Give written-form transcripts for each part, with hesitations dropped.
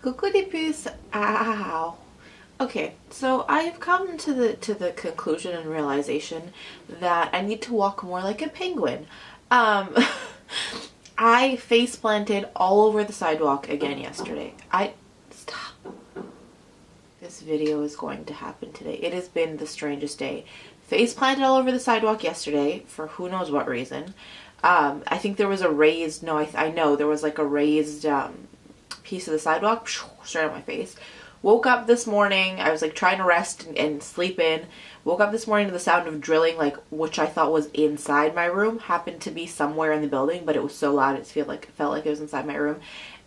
Coucou des puces. Ow. Okay, so I've come to the conclusion and realization that I need to walk more like a penguin. I face planted all over the sidewalk again yesterday. Stop. This video is going to happen today. It has been the strangest day. Face planted all over the sidewalk yesterday for who knows what reason. I think there was a raised, no, I know there was like a raised piece of the sidewalk straight on my face. Woke up this morning, I was like trying to rest and sleep in. Woke up this morning to the sound of drilling, like, which I thought was inside my room. Happened to be somewhere in the building, but it was so loud it felt like it was inside my room.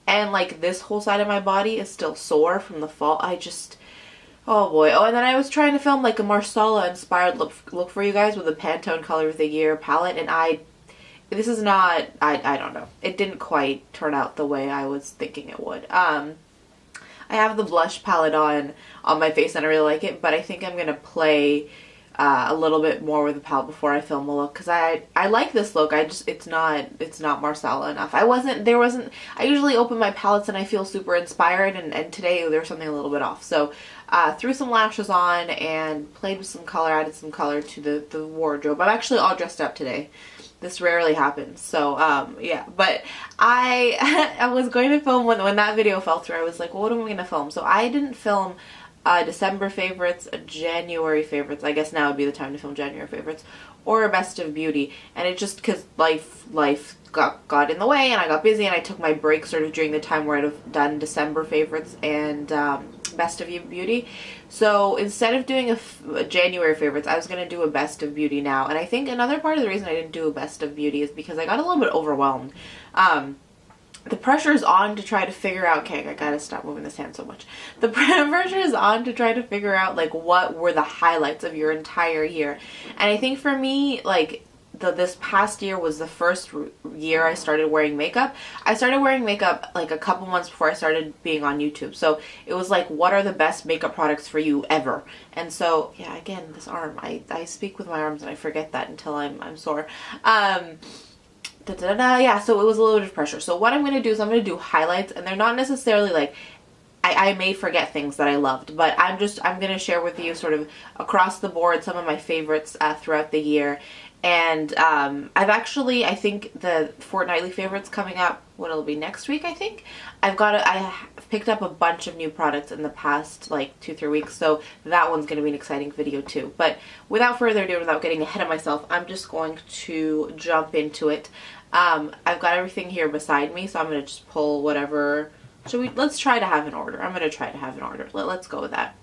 And like this whole side of my body is still sore from the fall. Oh boy. Oh, and then I was trying to film like a Marsala inspired look for you guys with a Pantone Color of the Year palette, and this is not, I don't know. It didn't quite turn out the way I was thinking it would. I have the blush palette on my face and I really like it, but I think I'm going to play a little bit more with the palette before I film a look, because I like this look. It's not Marsala enough. I usually open my palettes and I feel super inspired, and today there's something a little bit off. So threw some lashes on and played with some color, added some color to the wardrobe. I'm actually all dressed up today. This rarely happens, so yeah, but I was going to film when that video fell through. I was like, well, what am I going to film? So I didn't film December favorites, January favorites. I guess now would be the time to film January favorites, or a best of beauty. And it just, because life got in the way and I got busy, and I took my break sort of during the time where I'd have done December favorites and best of beauty. So instead of doing a January favorites, I was going to do a best of beauty now. And I think another part of the reason I didn't do a best of beauty is because I got a little bit overwhelmed. The pressure is on to try to figure out, okay, I gotta stop moving this hand so much. The pressure is on to try to figure out like what were the highlights of your entire year. And I think for me, like, this past year was the first year I started wearing makeup. I started wearing makeup like a couple months before I started being on YouTube. So it was like, what are the best makeup products for you ever? And so, yeah, again, this arm, I speak with my arms and I forget that until I'm sore. Yeah, so it was a little bit of pressure. So what I'm going to do is I'm going to do highlights, and they're not necessarily like, I may forget things that I loved, but I'm going to share with you sort of across the board some of my favorites throughout the year. And I think the fortnightly favorites coming up, it'll be next week, I think. I picked up a bunch of new products in the past like 2-3 weeks, so that one's going to be an exciting video too. But without further ado, without getting ahead of myself, I'm just going to jump into it. I've got everything here beside me, so I'm going to just pull whatever. Let's try to have an order. I'm going to try to have an order. Let's go with that.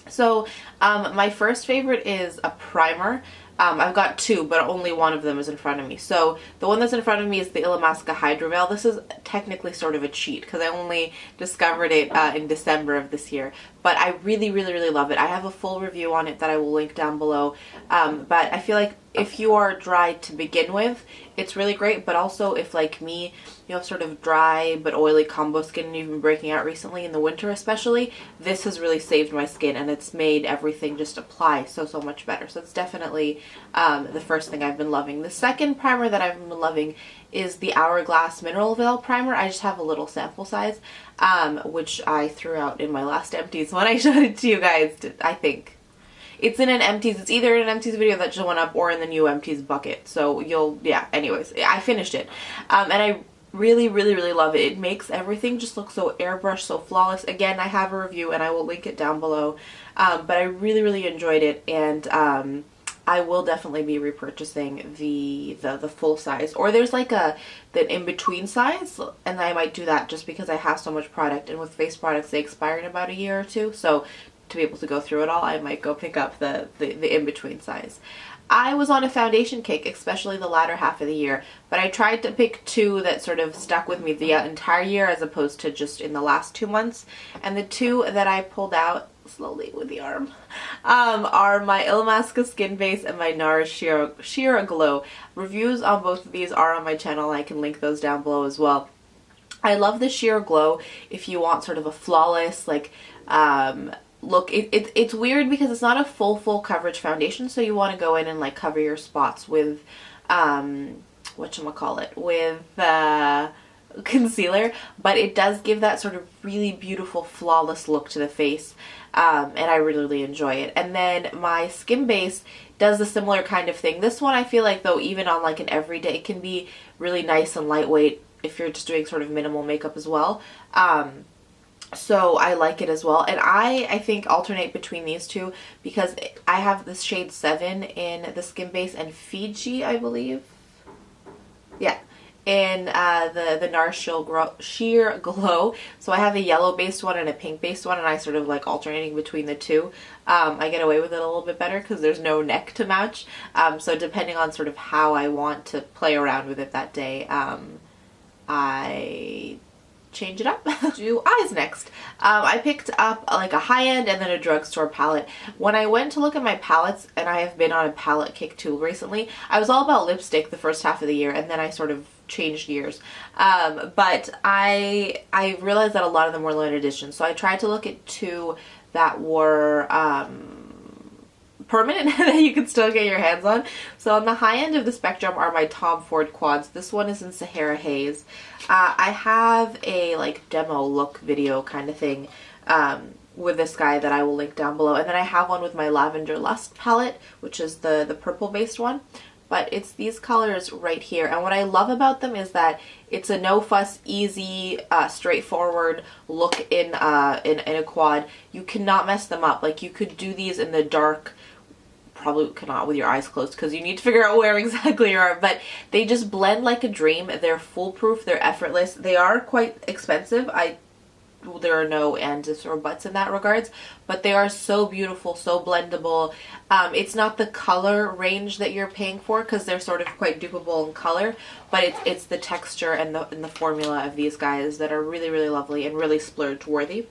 So my first favorite is a primer. I've got two, but only one of them is in front of me. So the one that's in front of me is the Illamasqua Hydra. This is technically sort of a cheat because I only discovered it in December of this year. But I really, really, really love it. I have a full review on it that I will link down below. But I feel like if you are dry to begin with, it's really great. But also if, like me, you have sort of dry but oily combo skin and you've been breaking out recently in the winter especially, this has really saved my skin and it's made everything just apply so much better. So it's definitely the first thing I've been loving. The second primer that I've been loving is the Hourglass Mineral Veil Primer. I just have a little sample size, which I threw out in my last empties when I showed it to you guys, I think. It's in an empties. It's either in an empties video that just went up or in the new empties bucket. So yeah, anyways, I finished it. And I really, really, really love it. It makes everything just look so airbrushed, so flawless. Again, I have a review and I will link it down below. But I really, really enjoyed it, and I will definitely be repurchasing the full size. Or there's like the in-between size, and I might do that just because I have so much product, and with face products they expire in about a year or two. So to be able to go through it all, I might go pick up the in-between size. I was on a foundation kick, especially the latter half of the year, but I tried to pick two that sort of stuck with me the entire year as opposed to just in the last 2 months. And the two that I pulled out slowly with the arm are my Illamasqua Skin Base and my NARS Sheer Glow. Reviews on both of these are on my channel. I can link those down below as well. I love the Sheer Glow if you want sort of a flawless, like, look. It's weird because it's not a full coverage foundation, so you want to go in and like cover your spots with whatchamacallit, with concealer, but it does give that sort of really beautiful, flawless look to the face, and I really, really enjoy it. And then my Skin Base does a similar kind of thing. This one I feel like, though, even on like an everyday, it can be really nice and lightweight if you're just doing sort of minimal makeup as well. So I like it as well. And I think alternate between these two because I have this shade 7 in the Skin Base and Fiji, I believe. Yeah. In the NARS Sheer Glow. So I have a yellow based one and a pink based one, and I sort of like alternating between the two. I get away with it a little bit better because there's no neck to match. So depending on sort of how I want to play around with it that day, I change it up. Do eyes next. I picked up like a high-end and then a drugstore palette. When I went to look at my palettes, and I have been on a palette kick too recently, I was all about lipstick the first half of the year, and then I sort of changed gears. But I realized that a lot of them were limited edition, so I tried to look at 2 that were permanent that you can still get your hands on. So on the high end of the spectrum are my Tom Ford quads. This one is in Sahara Haze. I have a like demo look video kind of thing with this guy that I will link down below, and then I have one with my Lavender Lust palette, which is the purple based one. But it's these colors right here, and what I love about them is that it's a no fuss, easy, straightforward look in a quad. You cannot mess them up. Like, you could do these in the dark. Probably cannot with your eyes closed because you need to figure out where exactly you are, but they just blend like a dream. They're foolproof, they're effortless. They are quite expensive. There are no ands or buts in that regards, but they are so beautiful, so blendable. It's not the color range that you're paying for because they're sort of quite dupeable in color, but it's the texture and the formula of these guys that are really, really lovely and really splurge worthy.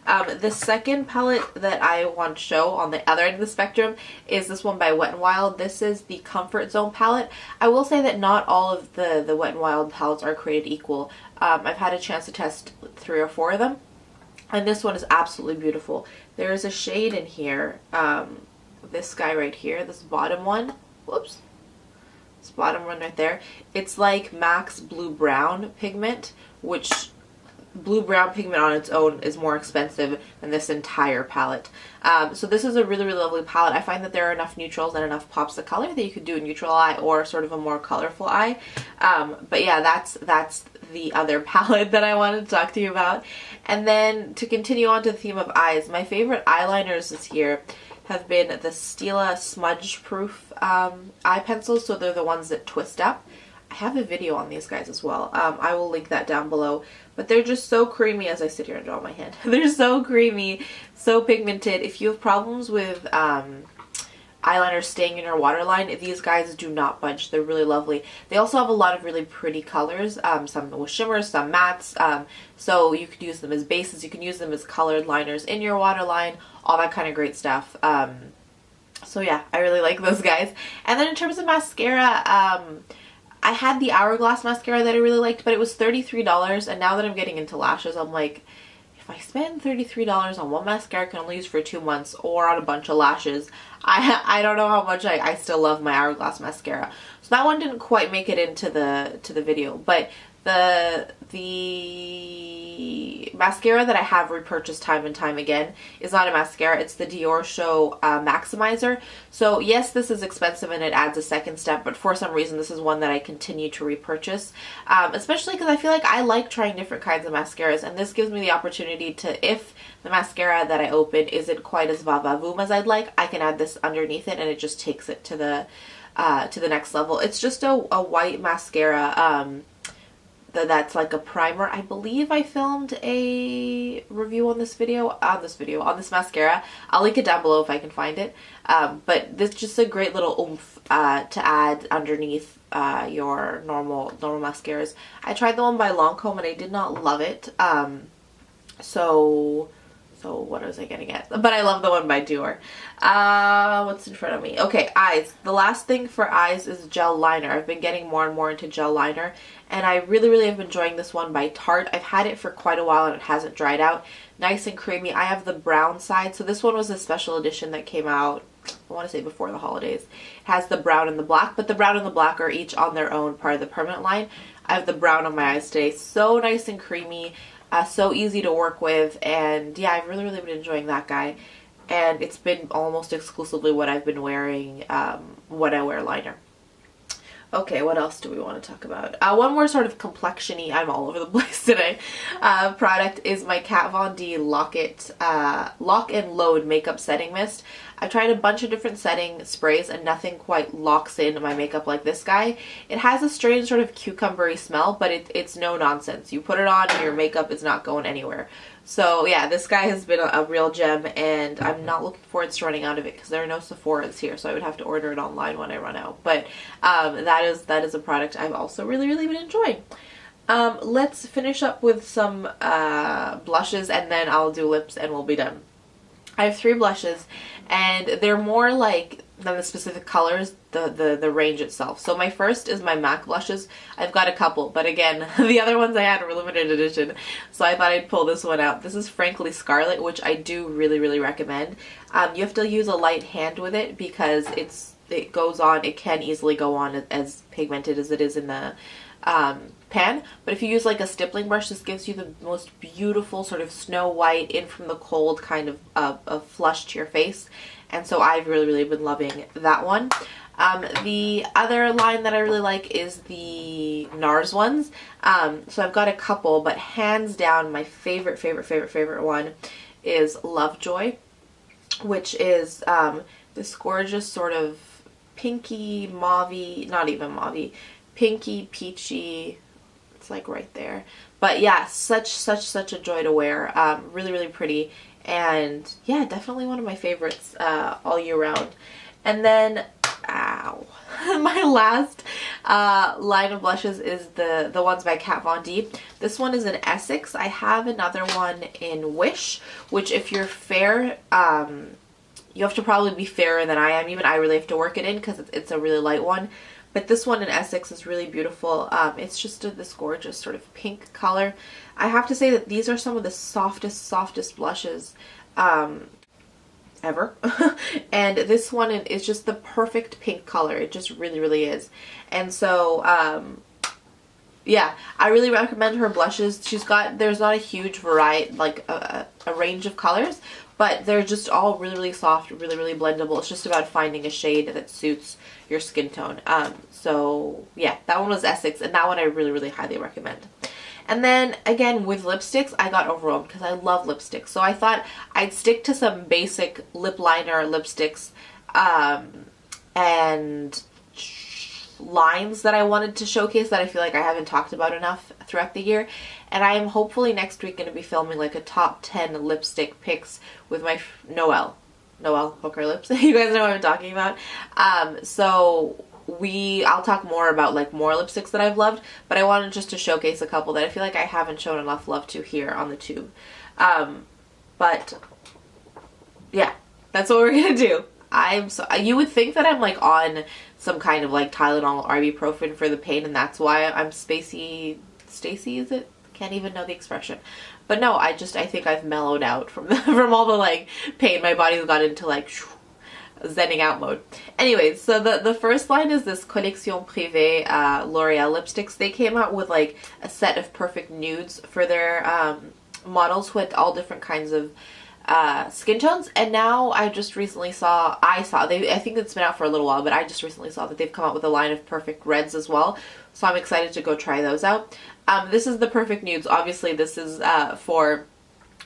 The second palette that I want to show on the other end of the spectrum is this one by Wet n Wild. This is the Comfort Zone palette. I will say that not all of the Wet n Wild palettes are created equal. I've had a chance to test 3 or 4 of them, and this one is absolutely beautiful. There is a shade in here, this guy right here, this bottom one. Whoops. This bottom one right there. It's like MAC's Blue Brown pigment, which blue brown pigment on its own is more expensive than this entire palette. So this is a really, really lovely palette. I find that there are enough neutrals and enough pops of color that you could do a neutral eye or sort of a more colorful eye. But yeah, that's the other palette that I wanted to talk to you about. And then to continue on to the theme of eyes, my favorite eyeliners this year have been the Stila Smudgeproof eye pencils. So they're the ones that twist up. I have a video on these guys as well. I will link that down below. But they're just so creamy as I sit here and draw my hand. They're so creamy, so pigmented. If you have problems with eyeliner staying in your waterline, these guys do not budge. They're really lovely. They also have a lot of really pretty colors, some with shimmers, some mattes. So you could use them as bases. You can use them as colored liners in your waterline, all that kind of great stuff. So yeah, I really like those guys. And then in terms of mascara, I had the Hourglass mascara that I really liked, but it was $33, and now that I'm getting into lashes, I'm like, if I spend $33 on one mascara I can only use for 2 months, or on a bunch of lashes, I don't know how much I still love my Hourglass mascara. So that one didn't quite make it into the video, but the mascara that I have repurchased time and time again is not a mascara, it's the Diorshow Maximizer. So yes, this is expensive and it adds a second step, but for some reason this is one that I continue to repurchase, especially because I feel like I like trying different kinds of mascaras, and this gives me the opportunity to, if the mascara that I open isn't quite as va-va-voom as I'd like, I can add this underneath it and it just takes it to the next level. It's just a white mascara that's like a primer. I believe I filmed a review on this mascara. I'll link it down below if I can find it. But this is just a great little oomph to add underneath your normal mascaras. I tried the one by Lancome and I did not love it. So So what was I gonna get? But I love the one by Dior. What's in front of me? Okay, eyes. The last thing for eyes is gel liner. I've been getting more and more into gel liner, and I really have been enjoying this one by Tarte. I've had it for quite a while and it hasn't dried out. Nice and creamy. I have the brown side. So this one was a special edition that came out, I want to say before the holidays. It has the brown and the black, but the brown and the black are each on their own part of the permanent line. I have the brown on my eyes today. So nice and creamy. So easy to work with, and yeah, I've really been enjoying that guy, and it's been almost exclusively what I've been wearing when I wear liner. Okay, what else do we want to talk about? One more sort of complexion-y, I'm all over the place today, product is my Kat Von D Lock and Load Makeup Setting Mist. I've tried a bunch of different setting sprays and nothing quite locks in my makeup like this guy. It has a strange sort of cucumbery smell, but it's no nonsense. You put it on and your makeup is not going anywhere. So yeah, this guy has been a real gem, and I'm not looking forward to running out of it because there are no Sephoras here, so I would have to order it online when I run out. But that is a product I've also really been enjoying. Let's finish up with some blushes, and then I'll do lips and we'll be done. I have 3 blushes, and they're more like than the specific colors, the range itself. So my first is my MAC blushes. I've got a couple, but again, the other ones I had were limited edition, so I thought I'd pull this one out. This is frankly Scarlet, which I do really recommend. You have to use a light hand with it because it goes on, it can easily go on as pigmented as it is in the pan, but if you use like a stippling brush, this gives you the most beautiful sort of snow white in from the cold kind of flush to your face, and so I've really been loving that one. The other line that I really like is the NARS ones. So I've got a couple, but hands down my favorite one is Lovejoy, which is this gorgeous sort of pinky mauvey, not even mauvey, pinky peachy, it's like right there, but yeah, such a joy to wear. Really pretty, and yeah, definitely one of my favorites all year round. And then ow, my last line of blushes is the ones by Kat Von D. This one is in Essex. I have another one in Wish, which if you're fair, you have to probably be fairer than I am. Even I really have to work it in because it's a really light one. But this one in Essex is really beautiful. It's just this gorgeous sort of pink color. I have to say that these are some of the softest blushes ever. And this one is just the perfect pink color. It just really is. And so, yeah, I really recommend her blushes. There's not a huge variety, like a range of colors, but they're just all really soft, really blendable. It's just about finding a shade that suits your skin tone. So yeah, that one was Essex, and that one I really highly recommend. And then again with lipsticks, I got overwhelmed because I love lipsticks. So I thought I'd stick to some basic lip liner lipsticks and lines that I wanted to showcase that I feel like I haven't talked about enough throughout the year. And I am hopefully next week going to be filming like a top 10 lipstick picks with my Noelle Hooker lips. You guys know what I'm talking about. So I'll talk more about like more lipsticks that I've loved, but I wanted just to showcase a couple that I feel like I haven't shown enough love to here on the tube. But yeah, that's what we're gonna do. You would think that I'm like on some kind of like Tylenol or ibuprofen for the pain, and that's why I'm Stacy, is it? Can't even know the expression. But no, I think I've mellowed out from from all the like pain. My body's got into like zenning out mode. Anyways, so the first line is this Collection Privee L'Oreal lipsticks. They came out with like a set of perfect nudes for their models with all different kinds of skin tones, and now I just recently I think it's been out for a little while, but I just recently saw that they've come out with a line of perfect reds as well, so I'm excited to go try those out. This is the perfect nudes. Obviously this is for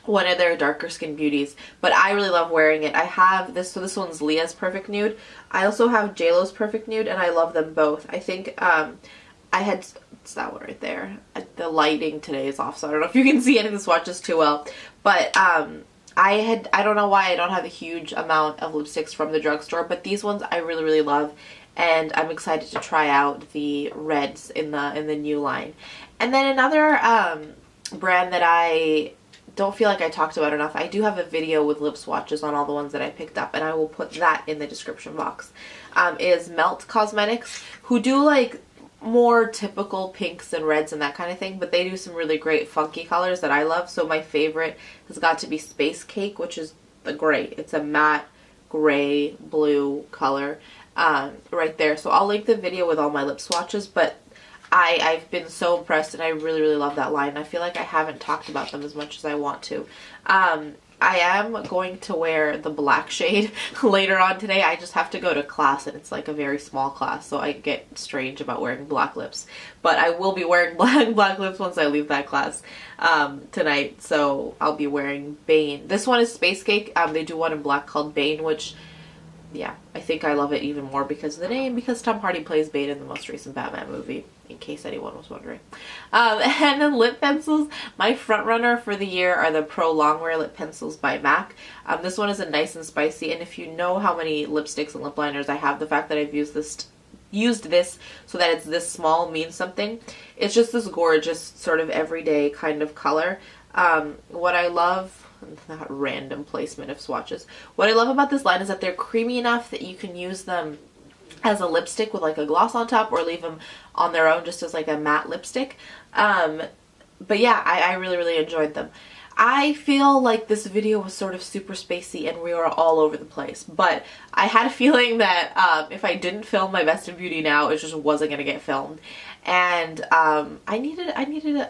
one of their darker skin beauties, but I really love wearing it. I have this, so this one's Leah's perfect nude. I also have JLo's perfect nude, and I love them both. I think it's that one right there. The lighting today is off, so I don't know if you can see any of the swatches too well, but I don't know why I don't have a huge amount of lipsticks from the drugstore, but these ones I really love, and I'm excited to try out the reds in the new line. And then another brand that I don't feel like I talked about enough. I do have a video with lip swatches on all the ones that I picked up, and I will put that in the description box. Is Melt Cosmetics, who do like more typical pinks and reds and that kind of thing, but they do some really great funky colors that I love. So my favorite has got to be Space Cake, which is the gray. It's a matte gray blue color right there. So I'll link the video with all my lip swatches, but I've been so impressed, and I really, really love that line. I feel like I haven't talked about them as much as I want to. I am going to wear the black shade later on today. I just have to go to class, and it's like a very small class, so I get strange about wearing black lips. But I will be wearing black lips once I leave that class tonight, so I'll be wearing Bane. This one is Space Cake. They do one in black called Bane, which, yeah, I think I love it even more because of the name, because Tom Hardy plays Bane in the most recent Batman movie, in case anyone was wondering. And then lip pencils, my front runner for the year are the Pro Longwear Lip Pencils by MAC. This one is a nice and spicy, and if you know how many lipsticks and lip liners I have, the fact that I've used this so that it's this small means something. It's just this gorgeous sort of everyday kind of color. What I love, not random placement of swatches, what I love about this line is that they're creamy enough that you can use them as a lipstick with like a gloss on top, or leave them on their own just as like a matte lipstick. But yeah, I really, really enjoyed them. I feel like this video was sort of super spacey and we were all over the place, but I had a feeling that if I didn't film my Best of Beauty now, it just wasn't going to get filmed. And I needed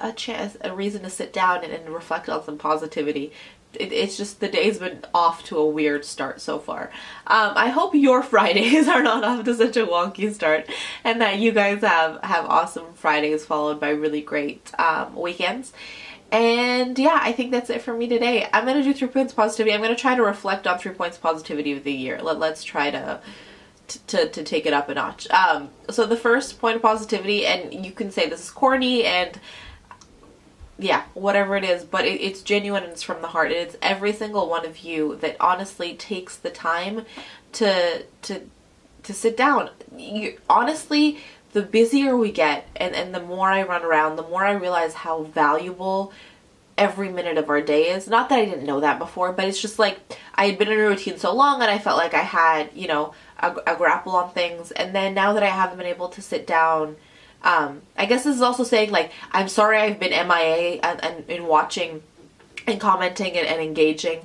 a chance, a reason to sit down and reflect on some positivity. It's just the day's been off to a weird start so far. I hope your Fridays are not off to such a wonky start, and that you guys have awesome Fridays followed by really great weekends. And yeah, I think that's it for me today. I'm going to do 3 points positivity. I'm going to try to reflect on 3 points positivity of the year. Let's try to take it up a notch. So the first point of positivity, and you can say this is corny and yeah, whatever it is, but it's genuine and it's from the heart. And it's every single one of you that honestly takes the time to sit down. Honestly, the busier we get and the more I run around, the more I realize how valuable every minute of our day is. Not that I didn't know that before, but it's just like I had been in a routine so long and I felt like I had, you know, a grapple on things. And then now that I haven't been able to sit down, I guess this is also saying, like, I'm sorry I've been MIA and watching and commenting and engaging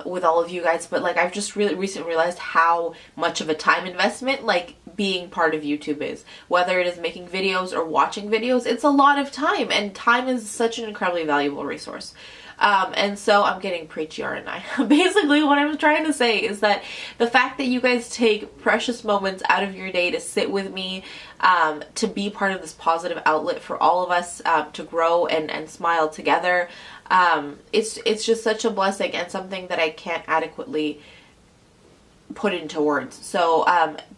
with all of you guys, but like I've just really recently realized how much of a time investment like being part of YouTube is. Whether it is making videos or watching videos, it's a lot of time, and time is such an incredibly valuable resource. And so I'm getting preachy, aren't I? Basically what I'm trying to say is that the fact that you guys take precious moments out of your day to sit with me, to be part of this positive outlet for all of us, to grow and smile together, it's just such a blessing and something that I can't adequately put into words. So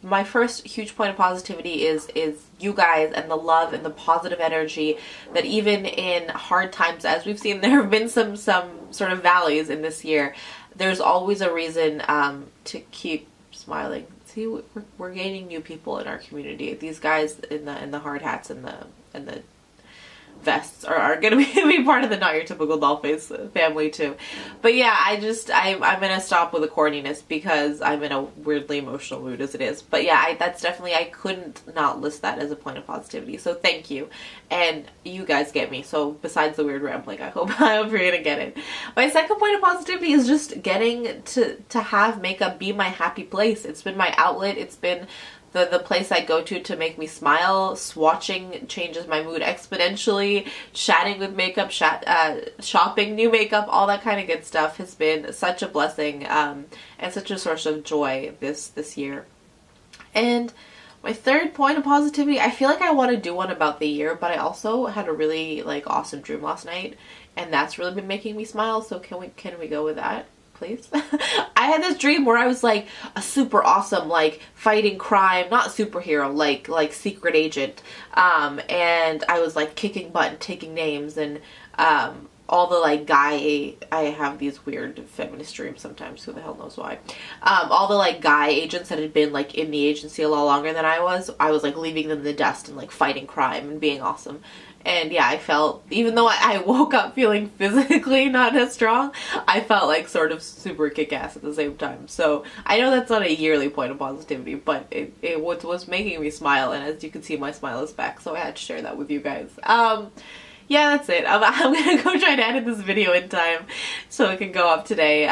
my first huge point of positivity is you guys and the love and the positive energy that even in hard times, as we've seen, there have been some sort of valleys in this year, there's always a reason to keep smiling. See, we're gaining new people in our community. These guys in the hard hats and the vests are going to be part of the Not Your Typical Dollface family too. But yeah, I'm going to stop with the corniness because I'm in a weirdly emotional mood as it is. But yeah, that's definitely, I couldn't not list that as a point of positivity. So thank you. And you guys get me. So besides the weird rambling, I hope you're going to get it. My second point of positivity is just getting to have makeup be my happy place. It's been my outlet. It's been the place I go to make me smile. Swatching changes my mood exponentially. Chatting with makeup, shopping new makeup, all that kind of good stuff has been such a blessing and such a source of joy this year. And my third point of positivity, I feel like I want to do one about the year, but I also had a really awesome dream last night, and that's really been making me smile. So can we go with that, please? I had this dream where I was like a super awesome fighting crime, not superhero, like secret agent, and I was like kicking butt and taking names, and all the guy, I have these weird feminist dreams sometimes, who the hell knows why, all the guy agents that had been in the agency a lot longer than I was leaving them in the dust and fighting crime and being awesome. And yeah, I felt, even though I woke up feeling physically not as strong, I felt like sort of super kick-ass at the same time. So I know that's not a yearly point of positivity, but it was making me smile, and as you can see, my smile is back, so I had to share that with you guys. Yeah, that's it. I'm gonna go try to edit this video in time so it can go up today.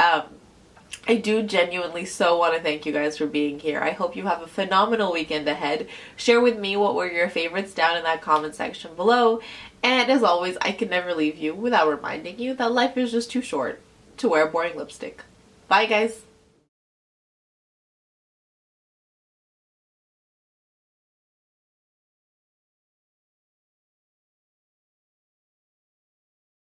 I do genuinely so want to thank you guys for being here. I hope you have a phenomenal weekend ahead. Share with me what were your favorites down in that comment section below. And as always, I can never leave you without reminding you that life is just too short to wear boring lipstick. Bye, guys.